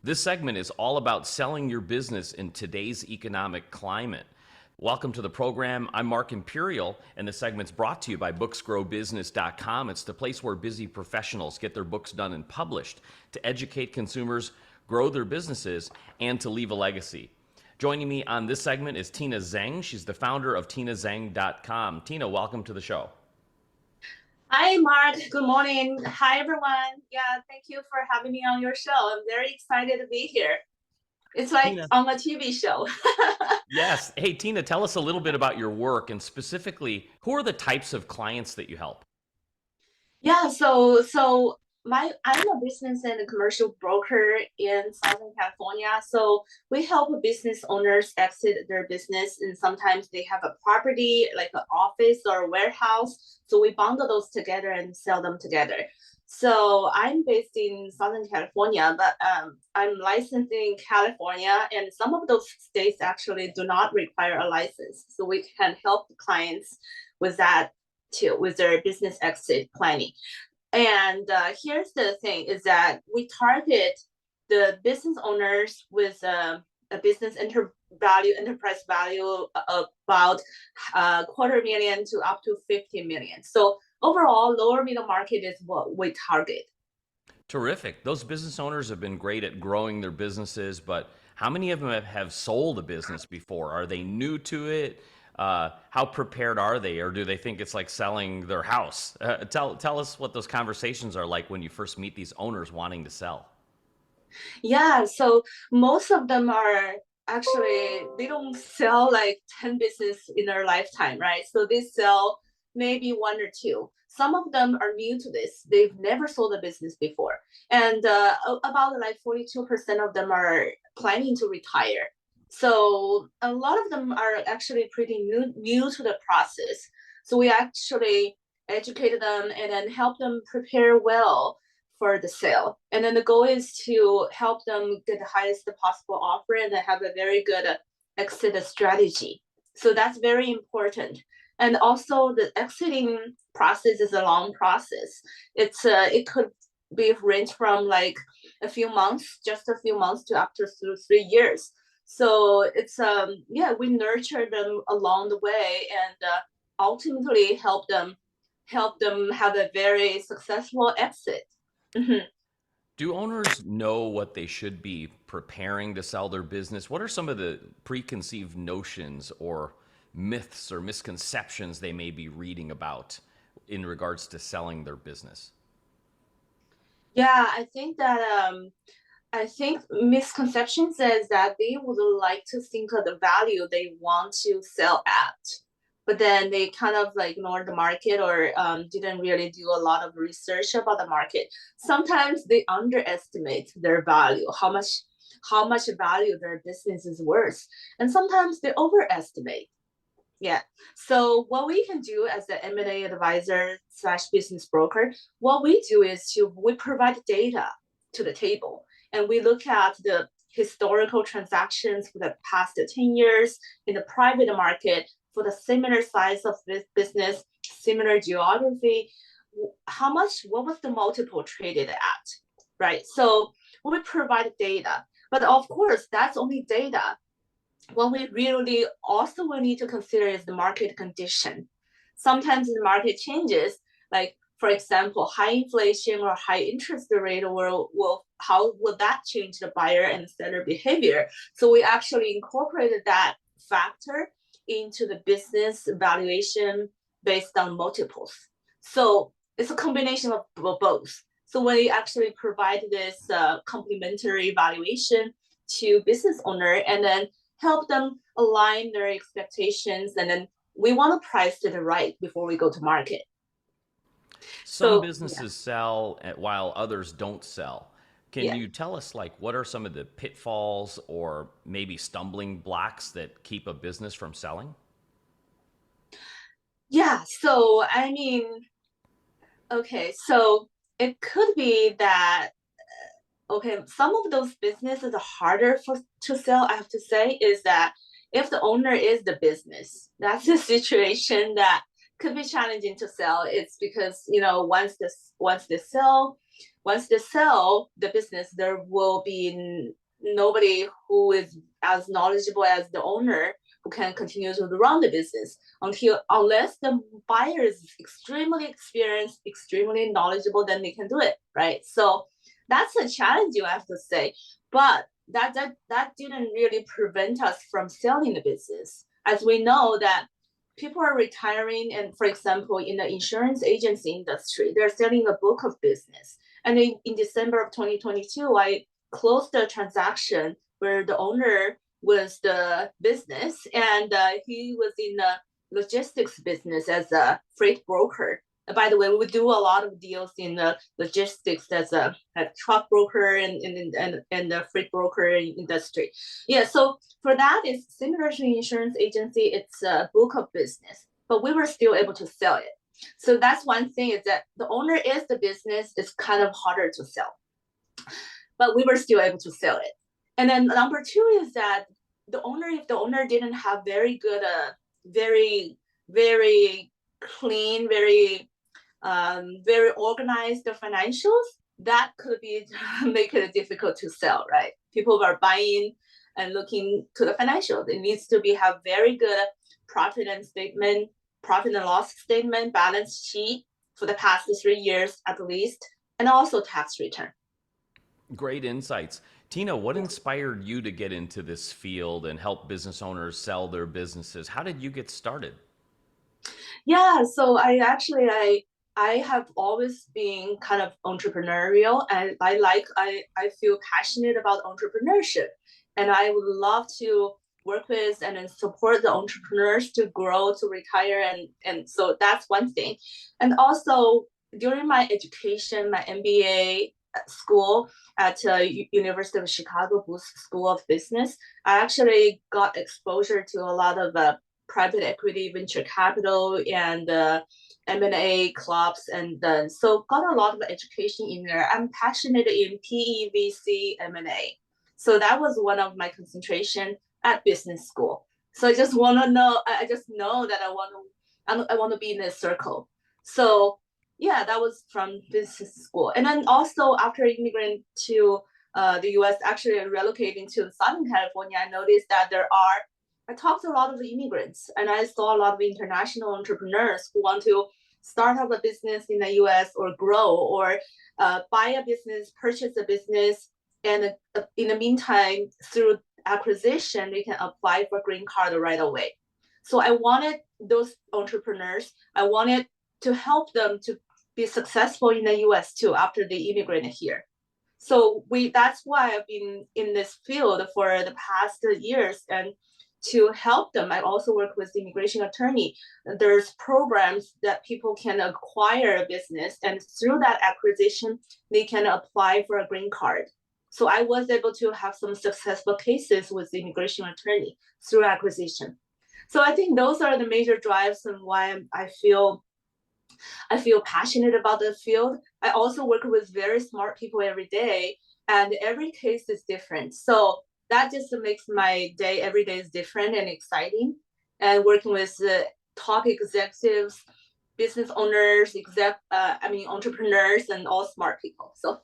This segment is all about selling your business in today's economic climate. Welcome to the program. I'm Mark Imperial, and the segment's brought to you by booksgrowbusiness.com. It's the place where busy professionals get their books done and published to educate consumers, grow their businesses, and to leave a legacy. Joining me on this segment is TinaZeng. She's the founder of TinaZeng.com. Tina, welcome to the show. Hi, Mark. Good morning. Hi, everyone. Yeah, thank you for having me on your show. I'm very excited to be here. It's like Tina. on a TV show. Yes. Hey, Tina, tell us a little bit about your work and specifically, who are the types of clients that you help? Yeah, so I'm a business and a commercial broker in Southern California. So we help business owners exit their business, and sometimes they have a property like an office or a warehouse. So we bundle those together and sell them together. So I'm based in Southern California, but I'm licensed in California, and some of those states actually do not require a license. So we can help clients with that too, with their business exit planning. And here's the thing is that we target the business owners with a business enterprise value about $250,000 to up to 50 million. So overall, lower middle market is what we target. Terrific. Those business owners have been great at growing their businesses, but how many of them have sold a business before? Are they new to it? How prepared are they, or do they think it's like selling their house? Tell us what those conversations are like when you first meet these owners wanting to sell. Yeah, so most of them are actually they don't sell like 10 business in their lifetime, right? So they sell maybe one or two. Some of them are new to this. They've never sold a business before. And about like 42% of them are planning to retire. So a lot of them are actually pretty new to the process. So we actually educate them and then help them prepare well for the sale. And then the goal is to help them get the highest possible offer and have a very good exit strategy. So that's very important. And also the exiting process is a long process. It could be range from like a few months, just a few months to up to 3 years. So it's yeah, we nurture them along the way and ultimately help them have a very successful exit. Mhm. Do owners know what they should be preparing to sell their business? What are some of the preconceived notions or myths or misconceptions they may be reading about in regards to selling their business? Yeah, I think misconception says that they would like to think of the value they want to sell at, but then they kind of like ignore the market or didn't really do a lot of research about the market. Sometimes they underestimate their value, how much value their business is worth, and sometimes they overestimate. Yeah. So what we can do as the M&A advisor slash business broker, what we do is we provide data to the table and we look at the historical transactions for the past 10 years in the private market for the similar size of this business, similar geography, what was the multiple traded at, right? So we provide data, but of course that's only data. What we really also will need to consider is the market condition. Sometimes the market changes, like for example, high inflation or high interest rate will how will that change the buyer and seller behavior? So we actually incorporated that factor into the business valuation based on multiples. So it's a combination of both. So when we actually provide this complementary valuation to business owner and then help them align their expectations, and then we want to price it right before we go to market. Some So yeah, businesses sell while others don't sell. Can yeah, you tell us like what are some of the pitfalls or maybe stumbling blocks that keep a business from selling? yeah. So I mean, okay, so it could be that okay, some of those businesses are harder for to sell. I have to say is that if the owner is the business, that's a situation that could be challenging to sell. It's because once they sell, once they sell the business, there will be nobody who is as knowledgeable as the owner who can continue to run the business unless the buyer is extremely experienced, extremely knowledgeable, then they can do it, right? So that's a challenge, you have to say. But that didn't really prevent us from selling the business. As we know that people are retiring, and for example, in the insurance agency industry, they're selling a book of business. And in December of 2022, I closed the transaction where the owner was the business, and he was in the logistics business as a freight broker. By the way, we do a lot of deals in the logistics as a truck broker and the freight broker industry. Yeah, so for that, it's similar to insurance agency. It's a book of business, but we were still able to sell it. So that's one thing, is that the owner is the business. It's kind of harder to sell, but we were still able to sell it. And then number two is that if the owner didn't have very good, very clean, very organized financials, that could be make it difficult to sell, right? People are buying and looking to the financials. It needs to have very good profit and loss statement, balance sheet for the past 3 years at least, and also tax return. Great insights. Tina, what inspired you to get into this field and help business owners sell their businesses? How did you get started? Yeah, so I have always been kind of entrepreneurial, and I feel passionate about entrepreneurship, and I would love to work with and support the entrepreneurs to grow, to retire, and so that's one thing. And also during my education, my MBA school at University of Chicago Booth School of Business, I actually got exposure to a lot of private equity, venture capital, and M&A clubs, and so got a lot of education in there. I'm passionate in PE, VC, M&A. So that was one of my concentration at business school. So I just want to know, I just know that I want to be in this circle. So yeah, that was from business school. And then also after immigrating to the US, actually relocating to Southern California, I noticed that I talked to a lot of immigrants, and I saw a lot of international entrepreneurs who want to start up a business in the US or grow or buy a business, purchase a business. And in the meantime, through acquisition, they can apply for green card right away. So I wanted those entrepreneurs, I wanted to help them to be successful in the US too after they immigrated here. So that's why I've been in this field for the past years, and to help them, I also work with the immigration attorney. There's programs that people can acquire a business, and through that acquisition, they can apply for a green card. So I was able to have some successful cases with the immigration attorney through acquisition. So I think those are the major drives and why I feel passionate about the field. I also work with very smart people every day, and every case is different. So that just makes my day, every day is different and exciting. And working with top executives, business owners, entrepreneurs, and all smart people. So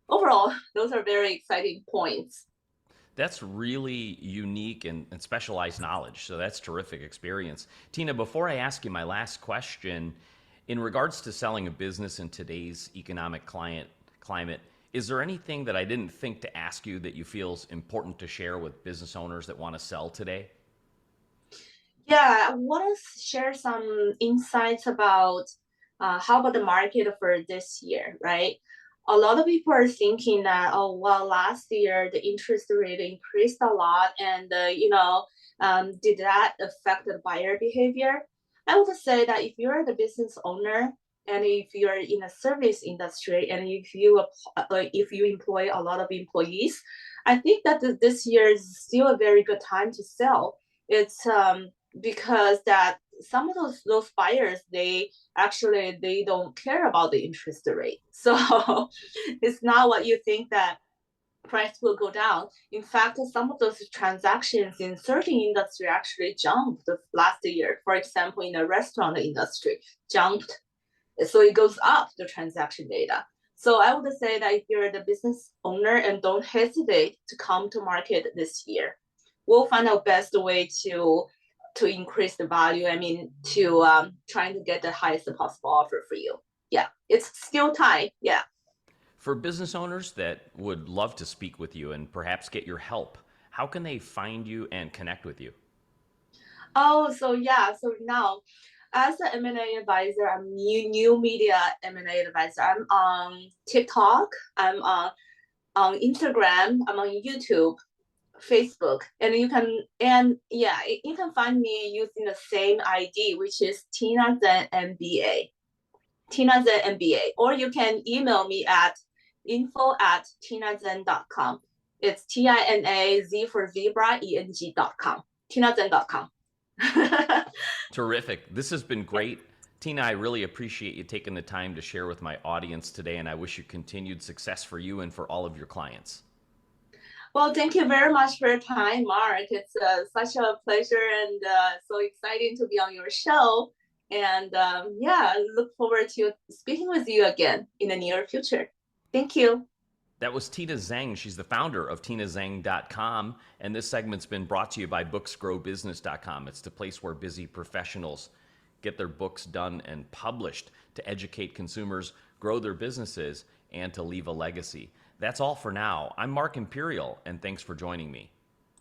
overall, those are very exciting points. That's really unique and specialized knowledge. So that's terrific experience. Tina, before I ask you my last question, in regards to selling a business in today's economic climate, is there anything that I didn't think to ask you that you feel is important to share with business owners that want to sell today? Yeah, I want to share some insights about how about the market for this year, right? A lot of people are thinking that, oh, well, last year the interest rate increased a lot, and did that affect the buyer behavior? I would say that if you're the business owner and if you're in a service industry and if you employ a lot of employees, I think that this year is still a very good time to sell. It's because that some of those buyers, they don't care about the interest rate. So it's not what you think that price will go down. In fact, some of those transactions in certain industry actually jumped last year. For example, in the restaurant industry, jumped. So it goes up, the transaction data. So I would say that if you're the business owner and don't hesitate to come to market this year, we'll find our best way to increase the value. I mean, to trying to get the highest possible offer for you. Yeah, it's still time. Yeah. For business owners that would love to speak with you and perhaps get your help, how can they find you and connect with you? Oh, so yeah. So now, as an M&A advisor, I'm new media M&A advisor. I'm on TikTok. I'm on Instagram. I'm on YouTube, Facebook, and you can find me using the same ID, which is TinaZeng MBA. TinaZeng MBA, or you can email me at info@tinazeng.com. It's TINAZ for zebra, ENG.com. TinaZeng.com. Terrific. This has been great. Tina, I really appreciate you taking the time to share with my audience today, and I wish you continued success for you and for all of your clients. Well, thank you very much for your time, Mark. It's such a pleasure and so exciting to be on your show. And yeah, I look forward to speaking with you again in the near future. Thank you. That was TinaZeng. She's the founder of TinaZeng.com. And this segment's been brought to you by BooksGrowBusiness.com. It's the place where busy professionals get their books done and published to educate consumers, grow their businesses, and to leave a legacy. That's all for now. I'm Mark Imperial, and thanks for joining me.